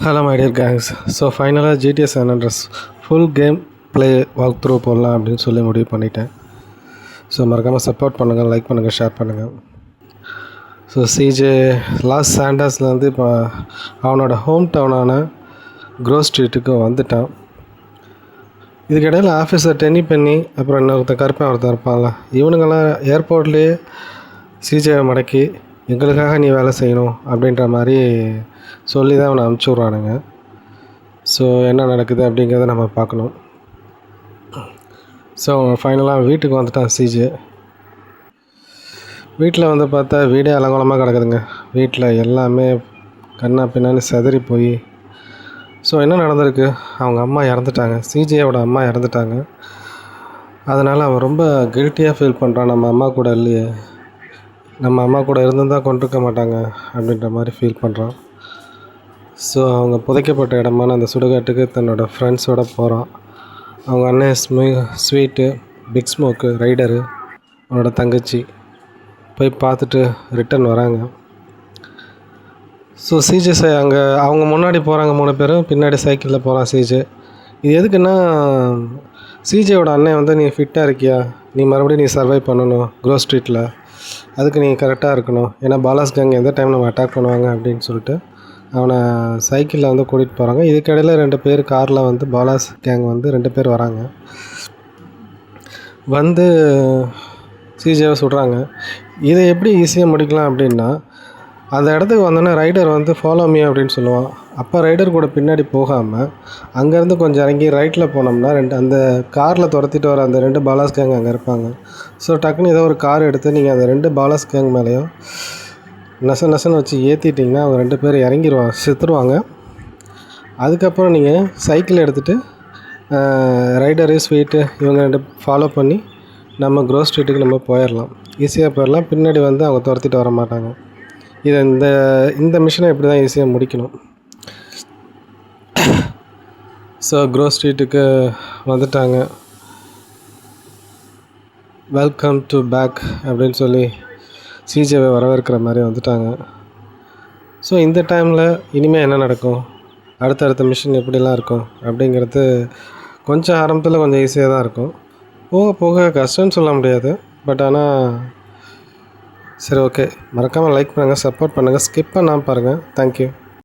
Hello my dear gangs. So ஃபைனலாக GTS San Andreas full game play walkthrough போடலாம் அப்படின்னு சொல்லி முடிவு பண்ணிட்டேன். ஸோ மறக்காமல் சப்போர்ட் பண்ணுங்கள், லைக் பண்ணுங்கள், ஷேர் பண்ணுங்கள். ஸோ சிஜே லாஸ் சாண்டர்ஸ்லேருந்து இப்போ அவனோட ஹோம் டவுனான க்ரோவ் ஸ்ட்ரீட்டுக்கு வந்துட்டான். இதுக்கிடையில் ஆஃபீஸர் டென்னி பென்னி அப்புறம் இன்னொருத்தர் கருப்பேன் ஒருத்தர் இருப்பாங்களா, இவனுங்கெல்லாம் ஏர்போர்ட்லேயே சிஜேவை மடக்கி எங்களுக்காக நீ வேலை செய்யணும் அப்படின்ற மாதிரி சொல்லி தான் அவனை அனுப்பிச்சி விட்றானுங்க. ஸோ என்ன நடக்குது அப்படிங்கிறத நம்ம பார்க்கணும். ஸோ ஃபைனலாக வீட்டுக்கு வந்துட்டான் சிஜே. வீட்டில் வந்து பார்த்தா வீடே அலங்கோலமாக கிடக்குதுங்க. வீட்டில் எல்லாமே கண்ணா பின்னான்னு செதறி போய், ஸோ என்ன நடந்திருக்கு, அவங்க அம்மா இறந்துட்டாங்க, சிஜேயோட அம்மா இறந்துட்டாங்க. அதனால் அவன் ரொம்ப கில்ட்டியாக ஃபீல் பண்ணுறான். நம்ம அம்மா கூட இல்லையே, நம்ம அம்மா கூட இருந்திருந்தால் கொண்டிருக்க மாட்டாங்க அப்படின்ற மாதிரி ஃபீல் பண்ணுறான். ஸோ அவங்க புதைக்கப்பட்ட இடமான அந்த சுடுகாட்டுக்கு தன்னோட ஃப்ரெண்ட்ஸோடு போகிறான். அவங்க அண்ணன் ஸ்வீட்டு, பிக் ஸ்மோக்கு, ரைடரு, அவனோட தங்கச்சி போய் பார்த்துட்டு ரிட்டன் வராங்க. ஸோ சிஜே அங்கே அவங்க முன்னாடி போகிறாங்க 3 பேரும், பின்னாடி சைக்கிளில் போகிறான் சிஜே. இது எதுக்குன்னா, சிஜேவோட அண்ணன் வந்து நீ ஃபிட்டாக இருக்கியா, நீ மறுபடியும் நீ சர்வை பண்ணணும் க்ரோவ் ஸ்ட்ரீட்டில், அதுக்கு நீ கரெக்டாக இருக்கணும், ஏன்னா பாலாஸ் கேங் எந்த டைம் நம்ம அட்டாக் பண்ணுவாங்க அப்படின்னு சொல்லிட்டு அவனை சைக்கிளில் வந்து கூட்டிகிட்டு போகிறாங்க. இதுக்கிடையில் 2 பேர் காரில் வந்து பாலாஸ் கேங் வந்து 2 பேர் வராங்க. வந்து சிஜேவை சுடுறாங்க. இதை எப்படி ஈஸியாக முடிக்கலாம் அப்படின்னா, அந்த இடத்துக்கு வந்தோன்னே ரைடர் வந்து ஃபாலோ மீ அப்படின்னு சொல்லுவான். அப்போ ரைடர் கூட பின்னாடி போகாமல் அங்கேருந்து கொஞ்சம் இறங்கி ரைட்டில் போனோம்னா அந்த காரில் துரத்திட்டு வர அந்த 2 பாலாஸ் கேங் அங்கே இருப்பாங்க. ஸோ டக்குன்னு ஏதோ ஒரு கார் எடுத்து நீங்கள் அந்த 2 பாலாஸ் கேங் மேலேயும் நசன்னு வச்சு ஏற்றிட்டிங்கன்னா அவங்க 2 பேர் இறங்கிடுவாங்க, செத்துருவாங்க. அதுக்கப்புறம் நீங்கள் சைக்கிள் எடுத்துகிட்டு ரைடரு, ஸ்வீட்டு இவங்க 2 ஃபாலோ பண்ணி நம்ம க்ரோவ் ஸ்ட்ரீட்டுக்கு நம்ம போயிடலாம், ஈஸியாக போயிடலாம். பின்னாடி வந்து அவங்க துரத்திட்டு வர மாட்டாங்க. இதை இந்த மிஷனை இப்படி தான் ஈஸியாக முடிக்கணும். ஸோ க்ரோவ் ஸ்ட்ரீட்டுக்கு வந்துட்டாங்க. வெல்கம் டு பேக் அப்படின்னு சொல்லி சிஜேவை வரவேற்கிற மாதிரி வந்துட்டாங்க. ஸோ இந்த டைமில் இனிமேல் என்ன நடக்கும், அடுத்தடுத்த மிஷன் எப்படிலாம் இருக்கும் அப்படிங்கிறது கொஞ்சம் ஆரம்பத்தில் கொஞ்சம் ஈஸியாக தான் இருக்கும். போக போக கஷ்டம்னு சொல்ல முடியாது. பட் ஆனால் சரி, ஓகே. மறக்காமல் லைக் பண்ணுங்கள், சப்போர்ட் பண்ணுங்கள், ஸ்கிப் பண்ணாமல் பாருங்கள். தேங்க்யூ.